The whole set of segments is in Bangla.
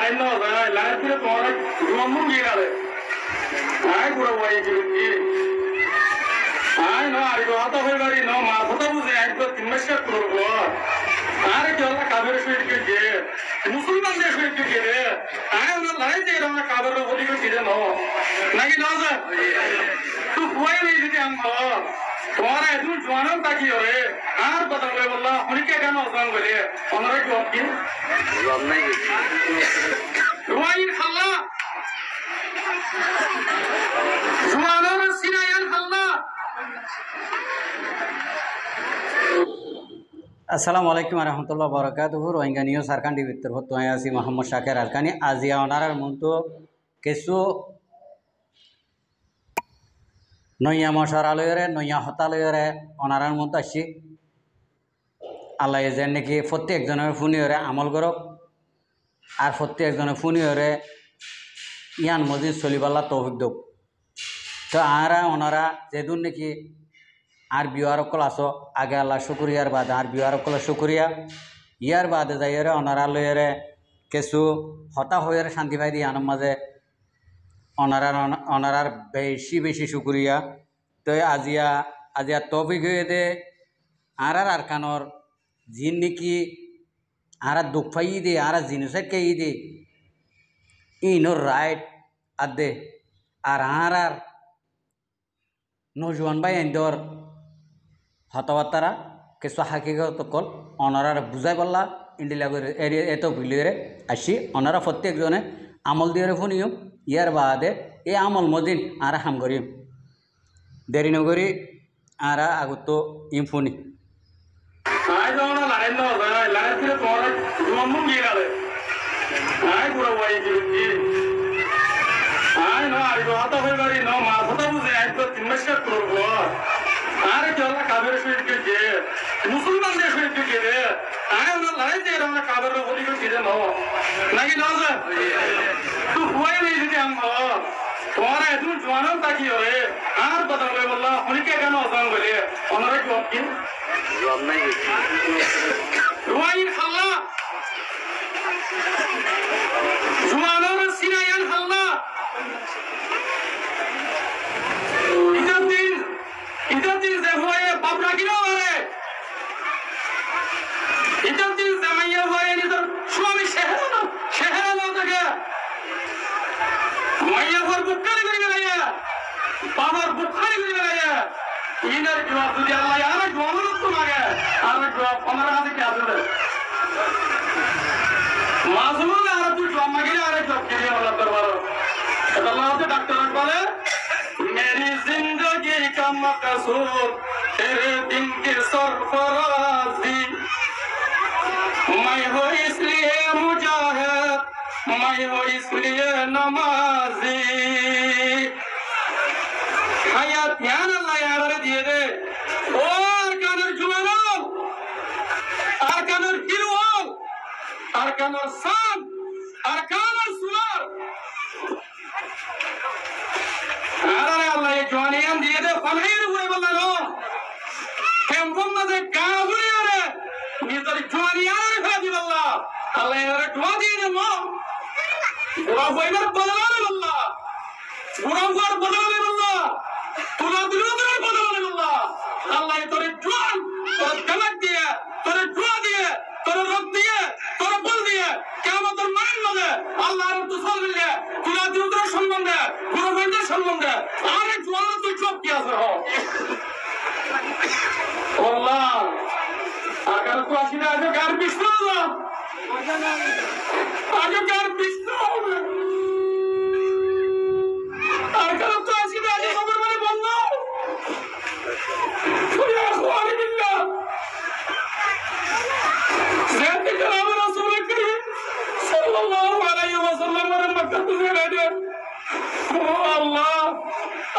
লাইন না যায় লাইন থেকে তোমার নম্বর গিয়ে গেলে আয় পুরো বই কি আয় না আর কথা হয়ে বাড়ি না মা কথা বুঝে একবার 3 মাস করবো আরে কি আল্লাহ কাবের শহীদ কে মুসলমানদের শহীদ কে রে আয় ওরা লড়াই দিয়ে আমরা কাবের অধিক ছিলেন নাকি না স্যার তো ভয় নেই যদি আমরা তোমারা একদম জোয়ান তাকি রে আর কথা বলে বললাম অনেকে কেন অসমান বলে ওনারা জবাব কি জবাব নাই রুয়াইন খাল্লা জোয়ানের সিনাইয়ান খাল্লা। আসসালামু আলাইকুম রহমতুল্লাহ বরকাতুহু রোহিঙ্গা নিউজ সারকান টিভির হতো আছি মোহাম্মদ শাকের আলকানি আজিয়া ওনারার মতো কিছু নইয়া মশারালয়রে নইয়া হতালয়রে ওনারার মতো আসছি আল্লাহ যেন নাকি প্রত্যেকজনের ফুনিয়রে আমল করক আর প্রত্যেকজনের ফুনিয়রে ইয়ান মজিদ চলিবাল্লা তৌফিক দোক। তো আরা ওনারা যেদিন নাকি আর বিহারকল আসো আগে আল্লাহ শুক্রিয়ার বাদে আর বিহারকল শুক্রিয়া ইয়ার বাদে যাইরে ওনারা লইরে কিছু হতা হয়ে শান্তি পাই দিয়ে আনম মাঝে ওনারার বেশি বেশি শুক্রিয়া। তো আজিয়া তৌফিক হয়ে দে আর কানর জিন নাকি আর দুঃখ পাই দে আর জিনিসের কে দে ইনোর রাইট আদে আর নজওয়ান ভাই এন্দর হতবার্তারা কিছু হাকিগত কল ওনারা বুঝাই পারলা ইন্ডিয়া এত ভিলিয়ে আসি ওনারা প্রত্যেকজনে আমল দিয়ে শুনিও ইয়ার বাদে এই আমল মদিন আর হাম করিম দেরি নগরি আর আগত ইম শুনি আরে কি আল্লাহ কাবের শহীদ কে মুসলমানদের শহীদ কে রে আয় ওরা লড়াই দিয়ে আমরা কাবের অধিক ছিলেন নাকি না স্যার তো ভয় নেই যদি আমরা তোমারা একদম জোয়ান তাকি রে আর কথা বলে বললাম অনেকে কেন অসমান বলে ওনারা জবাব কি জবাব নাই রুয়াইন খাল্লা জোয়ানের সিনাইয়ান খাল্লা ইদার দিন যে হয়ে বাপ রাখিলেও আরে ইদার দিন জামাইয়া হয়ে নিজের স্বামী শেহেরা থাকে মাইয়া ঘর বুকখানি করে বেড়াইয়া বাবার বুকখানি করে বেড়াইয়া ইনার জবাব যদি আল্লাহ আর জবাব তো লাগে আর জবাব 15 হাতে কি আসবে মাসুম আর তুই জবাব মাগিলে আর জবাব কে আল্লাহ দরবার আল্লাহ তো ডাক্তার বলে मेरी जिंदगी का मकसूद तेरे दिन की सरफराजी मैं हो इसलिए मुजाहिद मैं हो इसलिए नमाजी हयात ध्यान अल्लाह यार दिए दे और कानर जुमानो और कानर हिलवाल और कानर सान और कानर सुनार আল্লাহ জওয়ানিয়ান দিয়ে দে ফলহির উপরে বললো কেমন মাঝে গাগুলি আরে নিজের জওয়ানিয়ান ফেলে দিল আল্লাহ আল্লাহ এর দোয়া দিয়ে দেব বুড়া বইবার বদলালে আল্লাহ বুড়া বইবার বদলালে আল্লাহ তুলা দিলুদের বদলালে আল্লাহ আল্লাহ তোর জওয়ান তোর দমক দিয়ে তোর দোয়া দিয়ে তোর রব দিয়ে তোর বল দিয়ে কিয়ামতের মানের মাঝে আল্লাহ আর তো সললে তুলা দিলুদের সম্বন্ধে বুড়া বইবার সম্বন্ধে আরে জওয়ান তুই সব কি আছে হ আল্লাহ আগার তো আসি না আগে গার বিষ্ণু আগে গার বিষ্ণু হবে আগার তো আসি না আগে খবর মানে বললো ইয়া খুয়ানি বিল্লাহ জানতে কালাম রাসূল করিম সাল্লাল্লাহু আলাইহি ওয়াসাল্লাম এর মক্কা থেকে বেরিয়ে ও আল্লাহ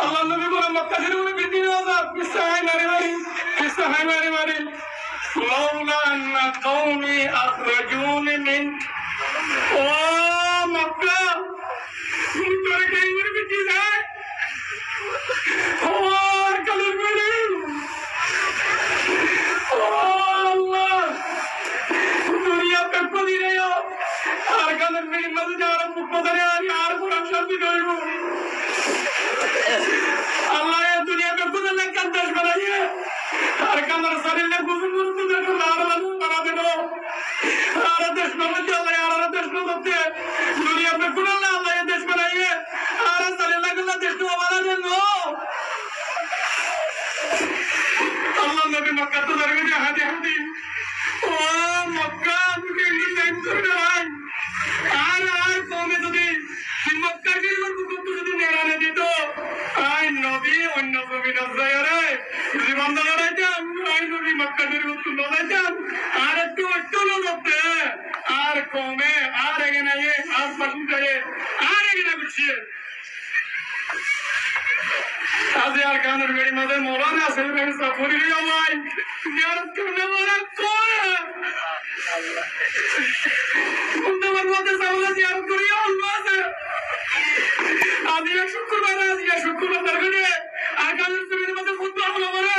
আল্লাহ নবী বলে মক্কা থেকে উনি বিদিন আযাব কিসায় নারী মারি মাওলা আন্না কওমি আখরাজুনি মিন ও মক্কা তোর কেঙ্গুর বিটি যায় ও কালের বেড়ে ও আল্লাহ দুনিয়া पे पड़ी रहो और कानून মিটিং মাঝে যাওয়ার মুখ বাজারে আর কোরআন শান্তি করব আল্লাহ এই দুনিয়াকে কুদলে কান্দাস বানাইয়ে আর কামার শরীরে গুজু গুজু দেখো লাল লাল বানা দেব আর দেশ মধ্যে আল্লাহ আর দেশ মধ্যে দুনিয়াকে কুদলে আল্লাহ এই দেশ বানাইয়ে আর শরীরে গুলা দেশ বানা দেন আল্লাহ নবী মক্কা তো দরবে হাতে হাতে ও মক্কা মুকে ইনসাইড করে নাই আর কমে যদি মক্কা গিরবার বুকুত যদি নেড়ানে দিত আই নবী অন্য নবী নজরে জীবন দাঁড়াইতাম আই নবী মক্কা গিরবার তো দাঁড়াইতাম আর একটু লড়তে আর কমে আর এগিয়ে নাই আর পাশে যায় আর এগিয়ে গুছিয়ে আজি আর গানের বেড়ি মাঝে মৌলানা আছে সাফরি আমার জিয়ারত করলে বলা কয় তোমার মধ্যে সামনে জিয়ারত করি আল্লাহ আছে আজি এক শুক্রবার দরকারে আর গানের জমির মধ্যে ফুটবল হলো বলা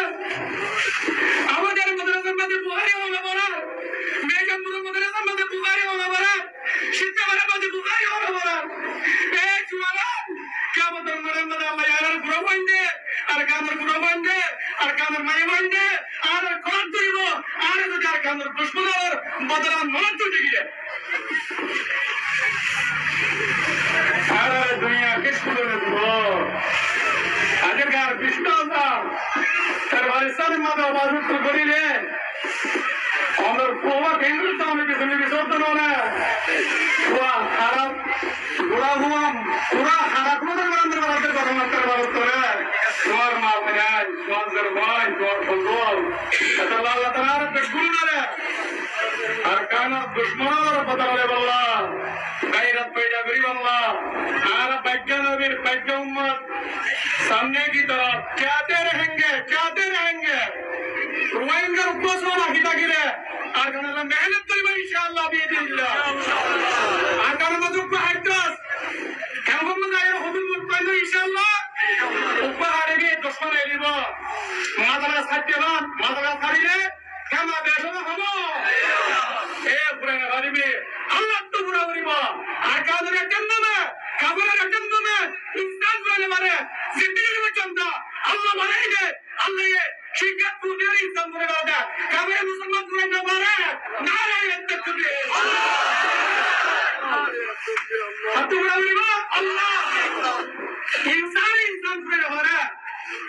আমাদের মাদ্রাসার মধ্যে বুখারী হলো বলা মেঘামপুরের মাদ্রাসার মধ্যে বুখারী হলো বলা শীতকালের মধ্যে বুখারী হলো বলা এই জুয়ালা কামতের মধ্যে আল্লাহ ইয়ার গুরু বন্ধে আর গানের গুরু বন্ধে আর গানের মাই বন্ধে আর কোরআন দিব আর যদি আর গানের দুশমনের বদলা মন তো দিগিয়ে আর দুনিয়া কে শুনে দেব আজকাল বিষ্ণুদা তার বারিসার মাদা বাজু করিলে আমার কোয়া কেন্দ্র সামনে পিছনে বিসর্জন না কোয়া খারাপ গোড়া হুয়াম পুরা খারাপ মনের বারান্দার বারান্দার কথা মাত্র বারত করে তোমার মা ভাই তোমার ভাই তোমার বন্ধু আল্লাহ আল্লাহ তাআলা দুশমন না আর কানা দুশমনের পতা বলে বল্লা গায়রত পয়দা করি বল্লা আর বাইজ্ঞ নবীর বাইজ্ঞ উম্মত सामने की तरफ चाहते रहेंगे रोएंगे उनको सोना हिता गिरे आगे मेहनत करेंगे इंशाअल्लाह बिइज़्निल्लाह आगे मधु को हटस क्या हम जाए हुबुल मुतमइन इंशाअल्लाह ऊपर आगे दुश्मन एलिबो मादरा सत्यवान मादरा करिले কেন দেশে হবো এ পুরানা গরিবে আল্লাহ তো পুরা করিব আর কাদের জন্মে কাবরের জন্মে ইনসান বলে মানে জিন্দেগি में চন্দ্র আল্লাহ বানাইবে আল্লাহ ये শিক্ষা পুদের ইনসান বলে দাও কাবরে মুসলমান পুরে না পারে নারায়ে তাকবীর হাত পুরা করিব আল্লাহ ইনসান পুরে পারে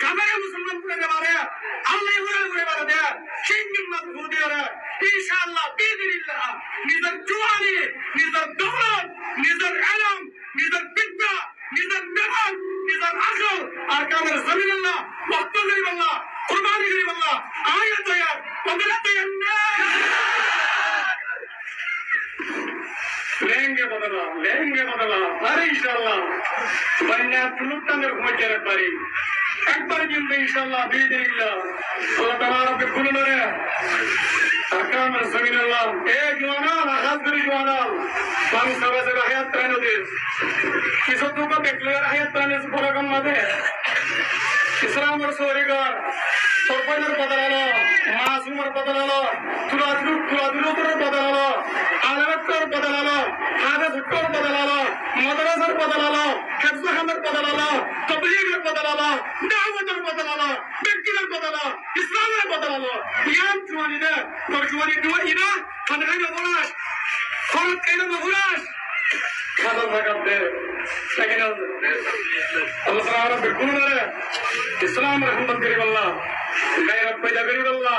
কাবরে মুসলমান পুরে না পারে আল্লাহ পুরে পারে শিক্ষা মজবুত হবে ইনশাআল্লাহ বিইذنিল্লাহ নিজের জওয়ানি নিজের দৌলত নিজের ইলম নিজের বিদ্যা নিজের মেধান নিজের আকল আর কামের জমিনাল্লাহ ওয়াক্ত করিবাল্লাহ কুরবানি করিবাল্লাহ আয়াত তৈয়ার বদলাত তৈয়ার लेंगे बदला अरे इंशाअल्लाह बन्या तुलुत्ता में घूम के रख पारी एक बार जिंदगी इंशाअल्लाह बिइذनिल्लाह अल्लाह ताला के कुल नरे अहकाम ज़मीनल्लाह ए जवाना आगाज करी जवाना पानी सवे से हयात त्रानो दे किसो तो को डिक्लेयर हयात त्राने से प्रोग्राम मादे इस्लाम और सोरेगार सरपंचर बदलालो मासूमर बदलालो तुरादुलो बदलालो आलमकर बदलालो हादसकर बदलालो मदरसर बदलालो हिफ्ज़खानर बदलालो तबलीगर बदलालो दावतर बदलालो व्यक्तिगर बदलालो इस्लामर बदलालो याम जुवानी दे जुवानी दुआ इना फनगाई नबुलाश फरत कैन नबुलाश खादर भगत दे लेकिन अल्लाह ताला बिल्कुल नरे इस्लाम रहमत करीब अल्लाह गैरत पैदा करीब अल्लाह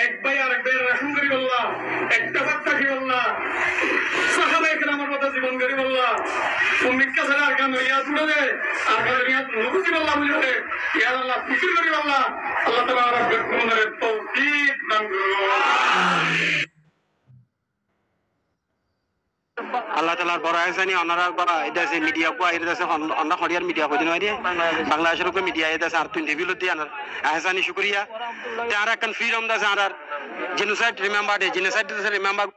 एक भाई और एक भाई रहम करीब अल्लाह एक तफक्का करीब अल्लाह साहबे किराम मत जीवन करीब अल्लाह उम्मीद सलाह का याद उड़े दे आखिर याद मुझे करीब अल्लाह मुझे या अल्लाह खुशी करीब अल्लाह अल्लाह ताला बिल्कुल नरे तौफीक दान करो আল্লাহ তালার বড় আহসানি অনারার বড় এটা আছে মিডিয়া কো এটা আছে অন্য খড়িয়ার মিডিয়া কই দিন আইরে বাংলাদেশের কো মিডিয়া এটা আছে আর তুই দেবিল দি আনার আহসানি শুকরিয়া তে আর কান ফ্রিডম দা আর জেনোসাইড রিমেম্বার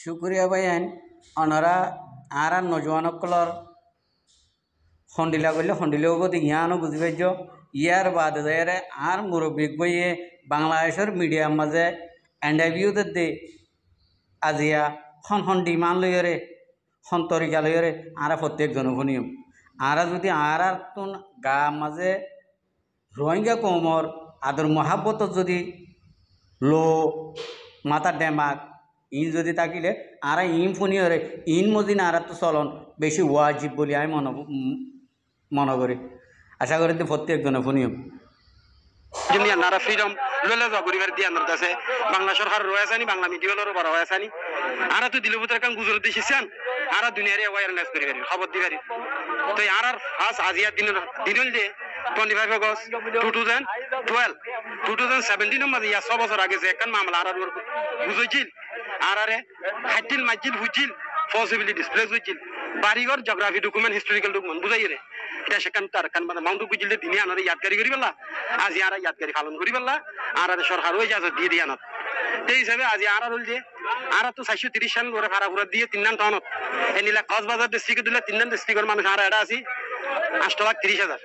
শুকরিয়া ভাইয়ান অনারা আর নজওয়ানকলর হন্ডিলা করলে হন্ডিলেও গতি ইয়ানো বুঝি পাইছ ইয়ার বাদ যায়রে আর মুরব্বিক বইয়ে বাংলাদেশের মিডিয়ার মাঝে ইন্টারভিউ দে আজিয়া হন ডিমান্ড লইরে সন্তরিকা লইরে আরা প্রত্যেকজন শুনিম আরা যদি আরার তুন গা মাঝে রোহিঙ্গা কমর আদর মহাব্বত যদি লো মাথার ডেমাক ইন যদি থাকিলে আরা ইন ফুনিয়রে ইন মদিন আরা তো চলন বেশি ওয়াজিব বলে আমি মনে করি আশা করি প্রত্যেকজনে শুনিম যদি আপনারা ফ্রিডম লইলে যাও পরিবার দিয়ে আনার কাছে বাংলা সরকার রয়েছে বাংলা মিডিয়ালেরও বড় হয়েছে আরা তো দিলে বুতরে কাম গুজর দিছেন আরা দুনিয়ারে অ্যাওয়ারনেস করি পারি খবর দি পারি তো আর ফার্স্ট আজিয়া দিন যে 25 আগস্ট 2017 মধ্যে ইয়া 6 বছর আগে যে একখান মামলা আর বুঝাইছিল আরে হাইটিল মাইজিল হুজিল পসিবিলিটি ডিসপ্লে হইছিল বাড়িঘর জিওগ্রাফি ডকুমেন্ট হিস্টোরিক্যাল ডকুমেন্ট বুঝাই রে এটা সেখান তার কান মানে মাউন্ট বুঝিলে দিনে আনারে ইয়াদগারি করি পেলা আজি আর ইয়াদগারি পালন করি পেলা আর সরকার ওই ইজাজত দিয়ে দিয়ে আনত এই হিসাবে আজি আর হল যে আর তো 430 সাল করে ভাড়া পুরা দিয়ে 3 নাম টাউনত এনিলা কক্সবাজার ডিস্ট্রিক্টে দিলে 3 নাম ডিস্ট্রিক্টের মানুষ আর এটা আছি 8,30,000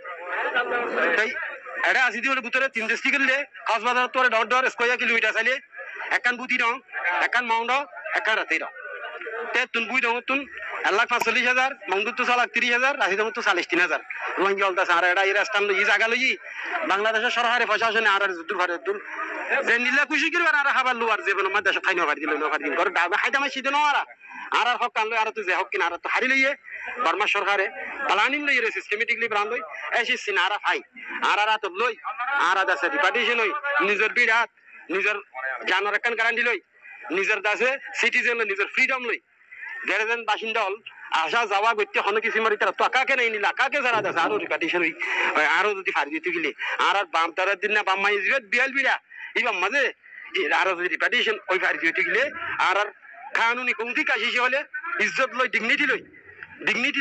তাই এটা আসি দিয়ে ভিতরে 3 ডিস্ট্রিক্ট দিলে কক্সবাজার তোর ডর স্কয়ার কিলোমিটার চাইলে একান বুতি রং একান মাউন্ট একান রাতে রং তে তুন বুই দং তুন 1,45,000 মাউন্ট তো 30,000 রাশি দং তো 3,500 রোহিঙ্গা অলতা সারা এটা এই রাস্তা লই জায়গা লই বাংলাদেশের সরকারি প্রশাসনে আর যুদ্ধ করে তুল যে নিলা খুশি করি আর হাবার লোয়ার জীবন মধ্যে খাই না দিল না দিন করে দাবা খাইতা মাসি দেন আর হক কান লই আর তো যে হক কিনা আর তো হারি লইয়ে বার্মা সরকারে প্ল্যানিং লই রে সিস্টেমেটিকলি ব্রান্ড লই এসি সিনারা ফাই আর তো লই আর দাসে রিপার্টিশন লই নিজের বিরাট নিজের জানার কান গ্যারান্টি লই নিজের দাসে সিটিজেন লই নিজের ফ্রিডম লই গেরেজেন বাসিন্দা হল আসা যাওয়া করতে হন কিছু মারি তারা টাকাকে নেই নিলা কাকে যারা দাসে আরো রিপার্টিশন হই আরো যদি ফারি দিতে গেলে আর বাম তারের দিন না বাম মাই বিয়াল বিড়া ইবাম মাঝে আর যদি রিপার্টিশন ওই ফারি দিতে গেলে আর কানুনি কৌতি কাশি হলে ইজ্জত লই ডিগনিটি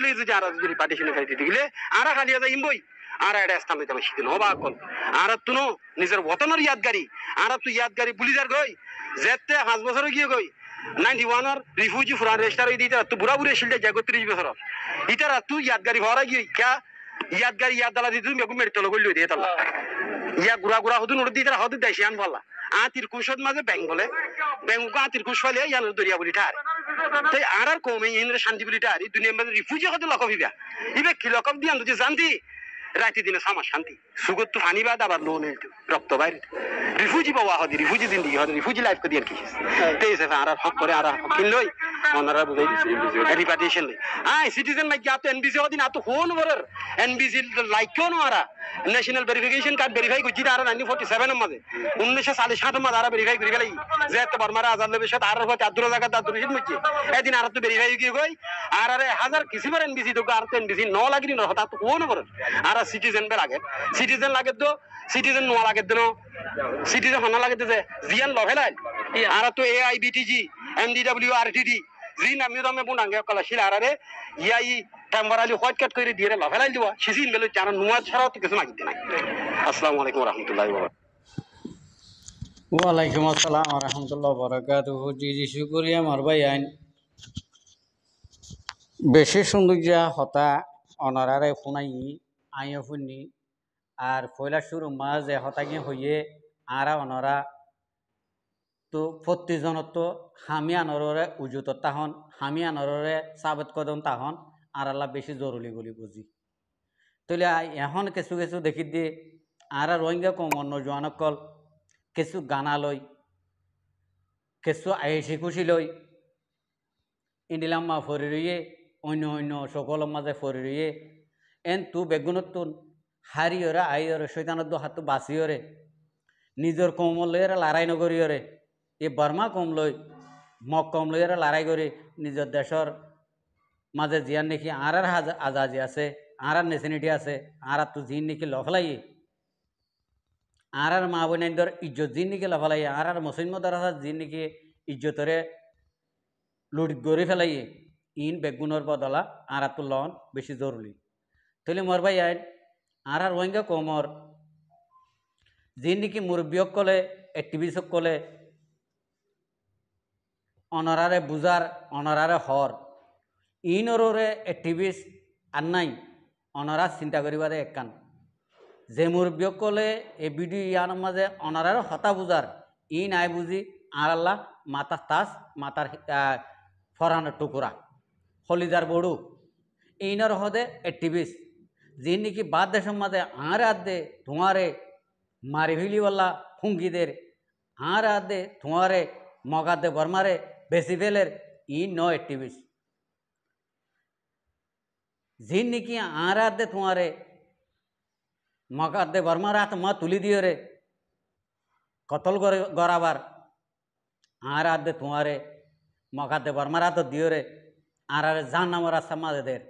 লই যদি আর যদি রিপার্টিশন ফারি দিতে গেলে আর খালিয়া যাই ইমবই আর এটা স্থান লইতে আমি শিখিন হবা কল আর তুনো নিজের ওতনের ইয়াদগারি আর তো ইয়াদগারি বুলি যার গই যেতে 5 বছর গিয়ে গই 91 এর রিফিউজি ফুরান রেজিস্টার হই দিতে তো বুড়া বুড়ে শিলটা জাগো 30 বছর ইতারা তুই ইয়াদগারি ভরা গিয়ে ক্যা ইয়াদগারি ইয়াদালা দি তুমি মেকু মেরতল গই লই দিয়ে তালা ইয়া গুড়া হদু নড় দিতে হদু দেশিয়ান বলা আতির কুশদ মাঝে বেঙ্গলে বেঙ্গু আতির কুশ ফলে ইয়ান দরিয়া বলি ঠার তাই আর কমে ইনরে শান্তি বলি ঠার এই দুনিয়ার মধ্যে রিফিউজি হদু লকব ইবা ইবে কি লকব দিয়ান যদি জানতি রাতে দিনে সামা শান্তি সুগত তো ফানি বাদ আবার লোন রক্ত বাইরে রিফিউজি বাবা হদি রিফিউজি জিন্দেগি হদি রিফিউজি লাইফ কো দিয়ার কি তেই সে আর হক করে আর হকিন লই ওনারা বুঝাই দিছে রিপার্টিশন লই আই সিটিজেন লাইক আপনি এনবিসি হদি না তো ফোন বরার এনবিসি লাইক কোন আরা ন্যাশনাল ভেরিফিকেশন কার্ড ভেরিফাই করছি আর 1947 এর মধ্যে 1967 এর মধ্যে আর ভেরিফাই করি গেলাই যে এত বর্মারা আজাদ লেবে সাথে আর হতে আদুরা জায়গা দাদুর হিত মুচি এদিন আর তো ভেরিফাই কি কই আর আরে হাজার কিসিবার এনবিসি তো আর তো এনবিসি ন লাগিনি ন হতা তো কোন বরার আর সিটিজেন বে লাগে সিটিজেন লাগে তো সিটিজেন নোয়া লাগে তো সিটিজেন হনা লাগে তো যে জিয়ান লভেলাই আর তো এআইবিটিজি এমডিডব্লিউ আরটিডি জি নামি দমে বুনাঙ্গে কলা শিলা আরে ইয়াই টেম্পোরারি হোয়াইট কাট করে দিয়ে লভেলাই দিবা সিজিন গেল জানা নোয়া ছাড়াও তো কিছু মাগিতে নাই আসসালামু আলাইকুম ওয়া রাহমাতুল্লাহি ওয়া বারাকাতুহু ওয়ালাইকুম আসসালাম ওয়া রাহমাতুল্লাহি ওয়া বারাকাতুহু জি শুকরিয়া আমার ভাই আইন বেশি সৌন্দর্য হতা অনারারে শুনাই আইও শুনি আর পয়লা শুরু মাঝে হতাগি হইয়ে আরা অনরা তো প্রত্যেকজনত তো হামি আনরে উজুত তাহন হামি আনরে সাবেত কদম তাহন আর আল্লাহ বেশি জরুরি বলে বুঝি তাহলে এখন কিছু কিছু দেখি দিয়ে আর রোহিঙ্গা কমন নজওয়ানকল কিছু গানা লই কিছু আয়েসি খুশি লই ইন্দিলাম্মা ফরি রইয়ে অন্য সকলের মাঝে ফরি রইয়ে এন তু বেগুনতুন হারিয়রে আইয়রে শৈতানত হাত বাঁচিয়রে নিজের কম লইরে লড়াই নগরিয়রে এ বর্মা কম লই মগ কম লইরে লড়াই করে নিজের দেশের মাঝে জিয়ার নাকি আর আজাদি আছে আর নেশনিটি আছে আর তো জিন নাকি লফলাই আর মা বোনদের ইজ্জত জিন নাকি লফলাই আর মুসলিমদের জিন নাকি ইজ্জতরে লুট গড়ি ফেলাই ইন বেগুনের বদলা আর তো লন বেশি জরুরি তাহলে মোর ভাই আইন আর রোহিঙ্গা কমর যি নাকি মুরব্বীসকলে এক্টিভিষ্টসকলে অনারারে বুজার অনারারে হর ইনরে এক্টিভিষ্ট আর নাই অনারা চিন্তা করিবারে একান যে মুরব্বীসকলে এ ভিডিও ইয়ার মাঝে অনারারে হতা বুজার ই নাই বুঝি আর আল্লাহ মাতার তাস মাতার ফরানোর টুকুরা হলিদার বড়ু ইনর হদে অ্যাক্টিভিস্ট যে নাকি বাদ দেশের মাঝে আর আদে ধোঁয়ারে মারি ফিলিওয়াল্লা ফুঙ্গিদের আর আদে ধোঁয়ারে মগাদে বর্মারে বেশি ফেলের ই ন অ্যাক্টিভিস্ট যে নাকি আর আদে ধোঁয়ারে মগাদে বর্মার হাত মা তুলি দিয়ে রে কতল গড়াবার আর আদে ধোঁয়ারে মগাদে বর্মার হাত দিয়ে রে আর জান নামর রাস্তা মাঝেদের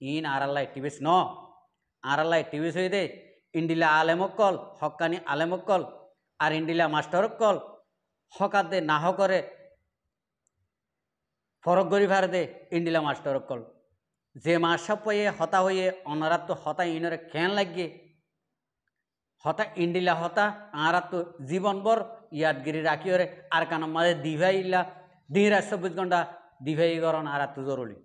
ইন আর আল্লাহ অ্যাক্টিভিস্ট ন আর আল্লাহ অ্যাক্টিভিস্ট হয়ে দে ইন্ডিলা আলেমক্কল হকানি আলেমক্কল আর ইন্ডিলা মাস্টারক্কল হকাদে না হকরে ফরক গরি ভার দে ইন্ডিলা মাস্টারক্কল যে মাসব পয়ে হতা হয়ে অনারাত তো হতা ইনরে খেন লাগিয়ে হতা ইন্ডিলা হতা আরাত তো জীবনভর ইয়াদগিরি রাখি ওরে আর কান মাঝে দিভাই ইল্লা দিন রাত 24 ঘন্টা দিভাই গরণ আরাত তো জরুরি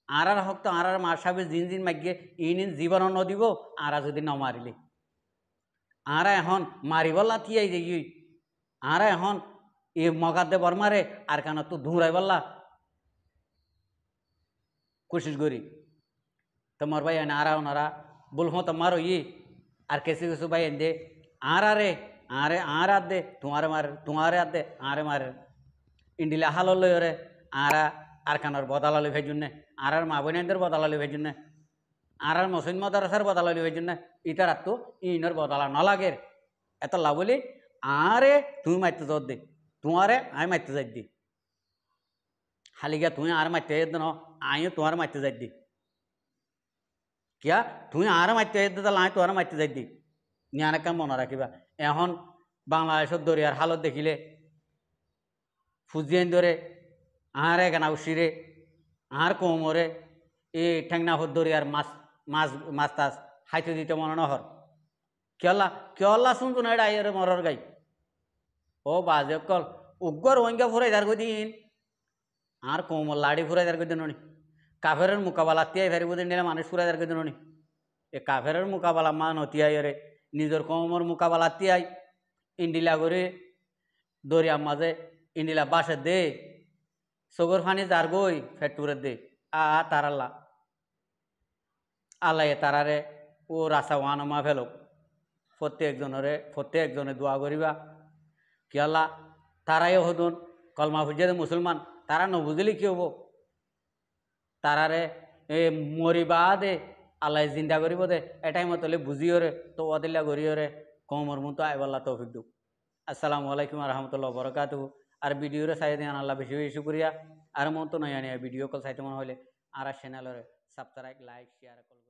আর হক তো আর মাসাবে জিন জিন মাগিয়ে ইন জীবন নদিব আর যদি ন মারিলে আর এখন মারিবল্লা থিয়াই দেখি আর এখন এ মগাদে বর্মারে আর কান তো ধুরাই বললা কোশিশ করি তোমার ভাই আরা ওনারা বলহ তোমার ই আর কেসি কিছু ভাই দে আর আরে আরে আর আদ দে তোমারে আদ দে আরে মারে ইন্ডিলা হাল রে আর কানোর বদালালি ভাই জন্যে আর মা বোনদের বদালালি ভাই জন্যে আর মসজিদ মাদ্রাসার বদালালি ভাই জন্যে ইটার তো ইনর বদালা নলাগের এত লাভ বলি আরে তুমি মারতে জোর দে তোমারে আমি মারতে যাই দি হালিগা তুমি আর মারতে যাই ন আমিও তোমার মারতে যাই দি কিয়া তুমি আর মারতে যাই তাহলে আমি তোমার মারতে যাই দি নিয়ানে কাম মনে রাখিবা এখন বাংলাদেশের দরিয়ার হালত দেখিলে ফুজিয়ান ধরে আহারে গানাউসিরে আহার কোমরে এই ঠেংনাফর দরিয়ার মাছ তাছ হাইতে দিতে মনে নহর কেলা শুনতো না এটা আইরে মরর গাই ও বাজে কল উগ্গর ওইঙ্গা ফুরাই দার দিন আর কোমর লাড়ি ফুরাই দার দিন নি কাফেরের মোকাবেলা তিয়াই ফেরিব দিন নিলে মানুষ ফুরাই দার দিন নি এ কাফেরের মোকাবেলা মান হতিয়াই রে নিজের কোমর মোকাবেলা তিয়াই ইন্ডিলা করে দরিয়ার মাঝে ইন্ডিলা বাসে দে সগর ফানি যার গই ফেটুরে দে তারাল্লা আল্লাহ তারারে ও রাসা ওয়ানমা ফেলক প্রত্যেকজনে দোয়া করিবা কি আল্লাহ তারাইও হদুন কলমা ফুজিয়ে মুসলমান তারা নবুঝলি কি হব তারারে মরিবা দে আল্লাহ জিন্দা করিব দে এটাই মতলে বুঝিও রে তো ওদিল্লা করিও রে কমর মতো আইবাল্লা তৌফিক দু আসসালামু আলাইকুম রহমতুল্লাহ বরকাতু আর ভিডিওরে চাই দিন আল্লাহ বেশি বেশি করিয়া আর মন তো নয় ভিডিও কল চাইতে মনে হলে আর চ্যানেলরে সাবস্ক্রাইব লাইক শেয়ার কল